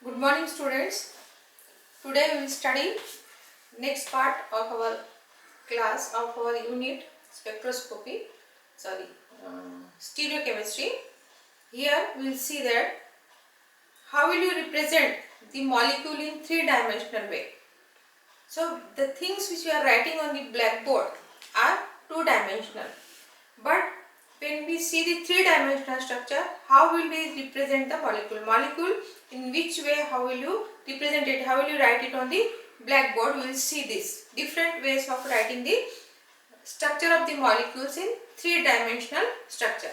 Good morning, students. Today we will study next part of our class of our unit spectroscopy. Sorry, stereochemistry. Here we will see that how will you represent the molecule in three-dimensional way. So the things which you are writing on the blackboard are two-dimensional, but when we see the three-dimensional structure, how will we represent the molecule? Molecule in which way, how will you represent it? How will you write it on the blackboard? We will see this different ways of writing the structure of the molecules in three-dimensional structure.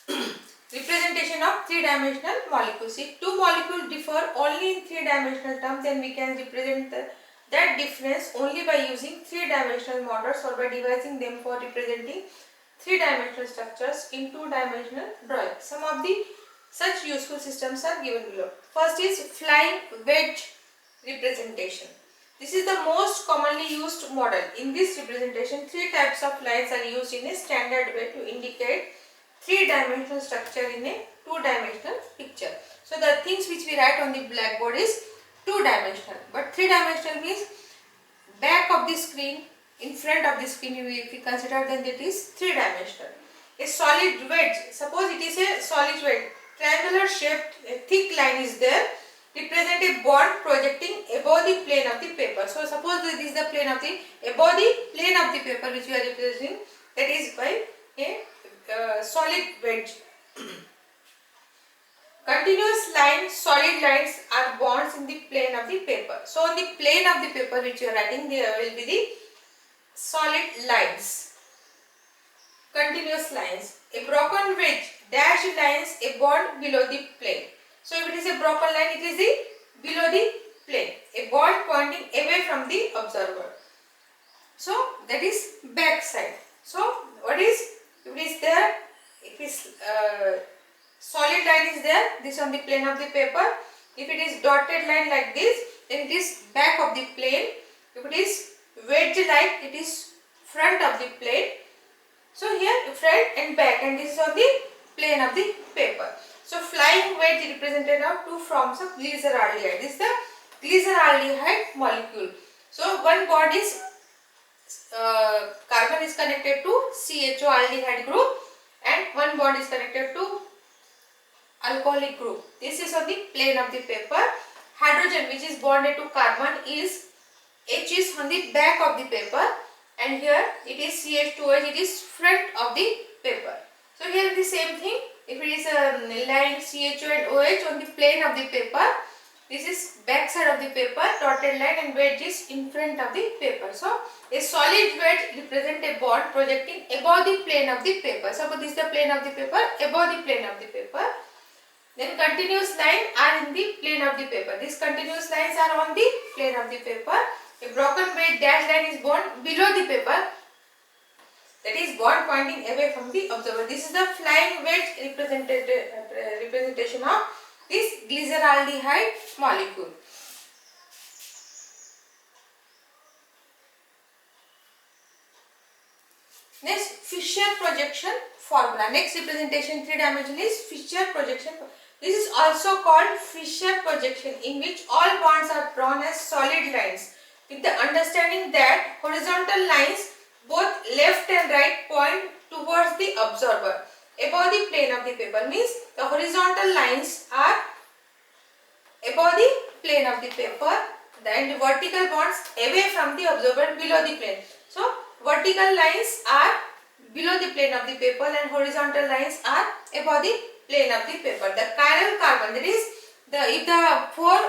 Representation of three-dimensional molecules. If two molecules differ only in three-dimensional terms, then we can represent that difference only by using three-dimensional models or by devising them for representing three-dimensional structures in two-dimensional drawing. Some of the such useful systems are given below. First is flying wedge representation. This is the most commonly used model. In this representation, three types of lines are used in a standard way to indicate three-dimensional structure in a two-dimensional picture. So the things which we write on the blackboard is two-dimensional, but three-dimensional means back of the screen, in front of the screen. If we consider, then it is three-dimensional. A solid wedge, suppose it is a solid wedge, triangular shaped, a thick line is there, represent a bond projecting above the plane of the paper. So suppose this is the plane of the, above the plane of the paper which we are representing, that is by a solid wedge. Continuous lines, solid lines are bonds in the plane of the paper. So on the plane of the paper which you are writing, there will be the solid lines, continuous lines. A broken wedge, dashed lines, a bond below the plane. So if it is a broken line, it is the below the plane, a bond pointing away from the observer. So that is back side. So what is, if it is there, if it is solid line is there, this on the plane of the paper. If it is dotted line like this, then it is back of the plane. If it is wedge like, it is front of the plane. So here front and back, and this is on the plane of the paper. So flying wedge represented of two forms of glyceraldehyde. This is the glyceraldehyde molecule. So one bond is carbon is connected to CHO aldehyde group, and one bond is connected to alcoholic group. This is on the plane of the paper. Hydrogen which is bonded to carbon is, H is on the back of the paper, and here it is CH2H, it is front of the paper. So here the same thing. If it is a line CHO and OH on the plane of the paper, this is back side of the paper, dotted line, and wedge is in front of the paper. So a solid wedge represents a bond projecting above the plane of the paper. Suppose this is the plane of the paper, above the plane of the paper. Then continuous lines are in the plane of the paper. These continuous lines are on the plane of the paper. A broken wedge dashed line is bond below the paper, that is bond pointing away from the observer. This is the flying wedge representation of this glyceraldehyde molecule. Next, Fischer projection formula. Next representation three-dimensional is Fischer projection. This is also called Fischer projection, in which all bonds are drawn as solid lines, with the understanding that horizontal lines both left and right point towards the observer above the plane of the paper. Means the horizontal lines are above the plane of the paper, and the vertical bonds away from the observer below the plane. So vertical lines are below the plane of the paper and horizontal lines are above the plane of the paper. The chiral carbon, that is, if the four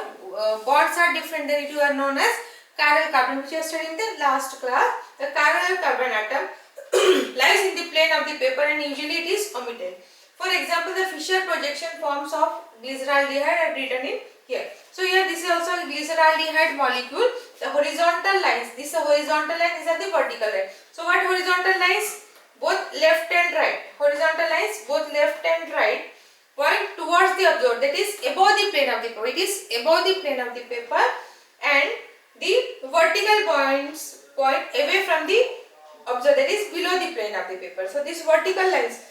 bonds are different, then it are known as chiral carbon, which you studied in the last class. The chiral carbon atom lies in the plane of the paper and usually it is omitted. For example, the Fischer projection forms of glyceraldehyde are written in here. So here this is also a glyceraldehyde molecule. The horizontal lines, this is a horizontal line, these are the vertical line. So what horizontal lines? Both left and right. Horizontal lines both left and right point towards the observer, that is above the plane of the paper. It is above the plane of the paper, and the vertical points point away from the observer, that is below the plane of the paper. So this vertical lines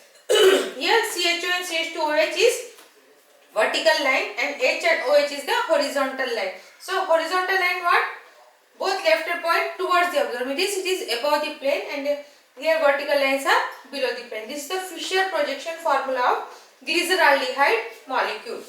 here CHO and CH2OH vertical line, and H and OH is the horizontal line. So horizontal line what? Both left point towards the observer. It is above the plane, and here vertical lines are below the plane. This is the Fisher projection formula of glyceraldehyde molecule.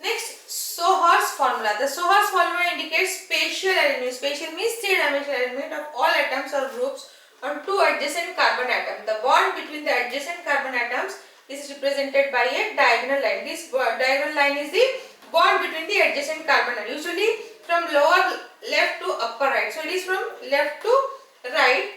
Next, Sohor's formula. The Sohor's formula indicates spatial arrangement. Spatial means three-dimensional arrangement of all atoms or groups on two adjacent carbon atoms. The bond between the adjacent carbon atoms is represented by a diagonal line. This diagonal line is the bond between the adjacent carbon atoms, usually from lower left to upper right. So it is from left to right.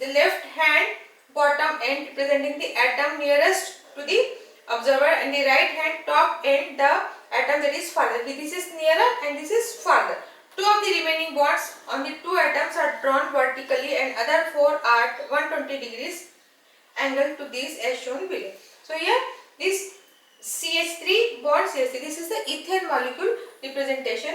The left hand bottom end representing the atom nearest to the observer, and the right hand top end the atom that is farther. This is nearer and this is farther. Two of the remaining bonds on the two atoms are drawn vertically, and other four are at 120 degrees angle to these as shown below. So here this CH3 bond CH3, this is the ethane molecule representation.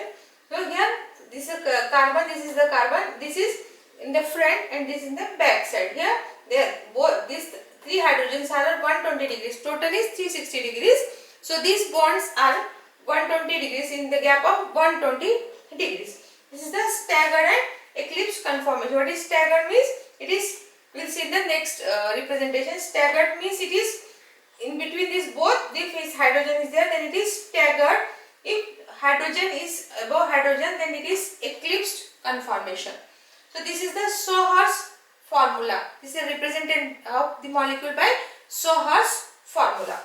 So here this is carbon, this is the carbon, this is in the front and this is in the back side. Here both these three hydrogens are at 120 degrees. Total is 360 degrees. So these bonds are 120 degrees in the gap of 120 degrees. This is the staggered and eclipsed conformation. What is staggered means? It is, we will see in the next representation. Staggered means it is in between these both, if hydrogen is there, then it is staggered. If hydrogen is above hydrogen, then it is eclipsed conformation. So this is the Sohor's formula. This is represented of the molecule by Sohor's formula.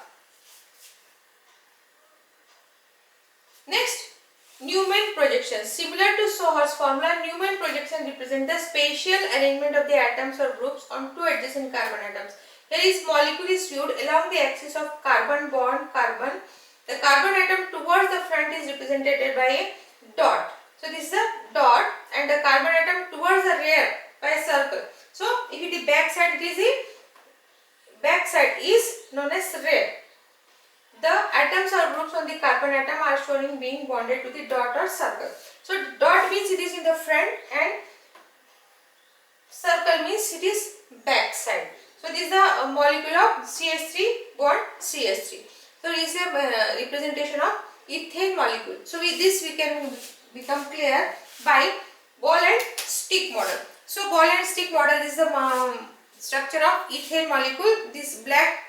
Next, Newman projection. Similar to Sohor's formula, Newman projection represents the spatial arrangement of the atoms or groups on two adjacent carbon atoms. Here is molecule is viewed along the axis of carbon bond carbon. The carbon atom towards the front is represented by a dot. So this is a dot, and the carbon atom towards the rear by a circle. So if it is back side, it is a back side is known as rear. The atoms or groups on the carbon atom are shown being bonded to the dot or circle. So dot means it is in the front and circle means it is back side. So this is the molecule of CH3 bond CH3. So it is a representation of ethane molecule. So with this we can become clear by ball and stick model. So ball and stick model is the structure of ethane molecule. This black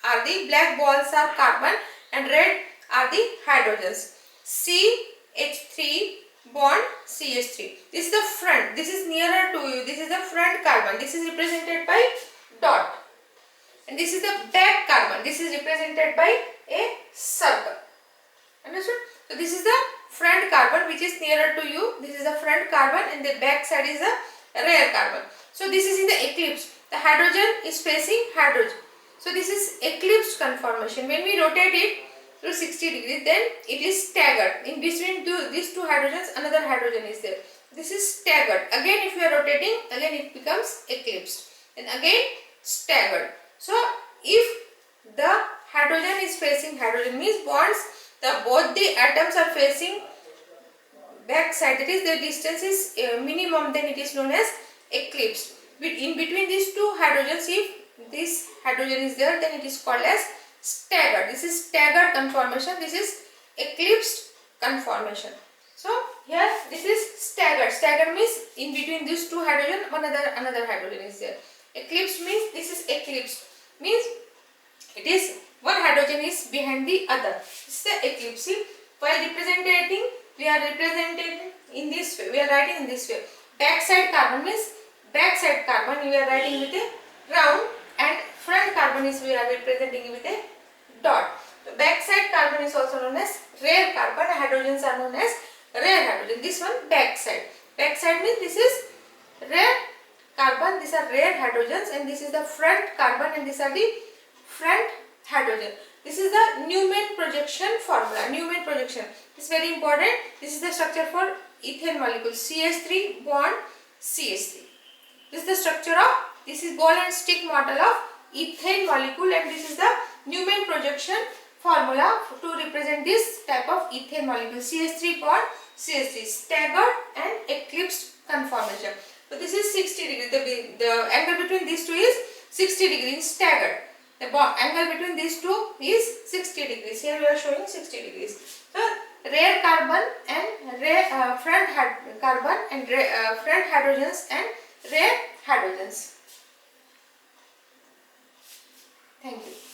are the black balls are carbon and red are the hydrogens. CH3 bond CH3. This is the front. This is nearer to you. This is the front carbon. This is represented by dot. And this is the back carbon. This is represented by a circle. Understood? So this is the front carbon which is nearer to you. This is the front carbon and the back side is the rear carbon. So this is in the eclipse. The hydrogen is facing hydrogen. So this is eclipsed conformation. When we rotate it to 60 degrees, then it is staggered. In between these two hydrogens, another hydrogen is there. This is staggered. Again, if you are rotating, again it becomes eclipsed. And again staggered. So if the hydrogen is facing hydrogen means bonds, both the atoms are facing back side, that is the distance is minimum, then it is known as eclipse. In between these two hydrogens, if this hydrogen is there, then it is called as staggered. This is staggered conformation. This is eclipsed conformation. So here this is staggered. Staggered means in between these two hydrogen, another hydrogen is there. Eclipse means this is eclipse. Means it is one hydrogen is behind the other. This is the eclipse. While representing, we are representing in this way. We are writing in this way. Backside carbon means backside carbon. We are writing with a round, and front carbon is we are representing with a dot. The backside carbon is also known as rear carbon. Hydrogens are known as rear hydrogen. This one backside. Backside means this is rear carbon. These are rear hydrogens, and this is the front carbon, and these are the front hydrogen. This is the Newman projection formula. Newman projection is very important. This is the structure for ethane molecule. CH3 bond CH3. This is the structure of, this is ball and stick model of ethane molecule, and this is the Newman projection formula to represent this type of ethane molecule. CH3 bond CH3, staggered and eclipsed conformation. So this is 60 degrees. The angle between these two is 60 degrees staggered. The angle between these two is 60 degrees. Here we are showing 60 degrees. So rare carbon and rare carbon and front hydrogens and rare hydrogens. Thank you.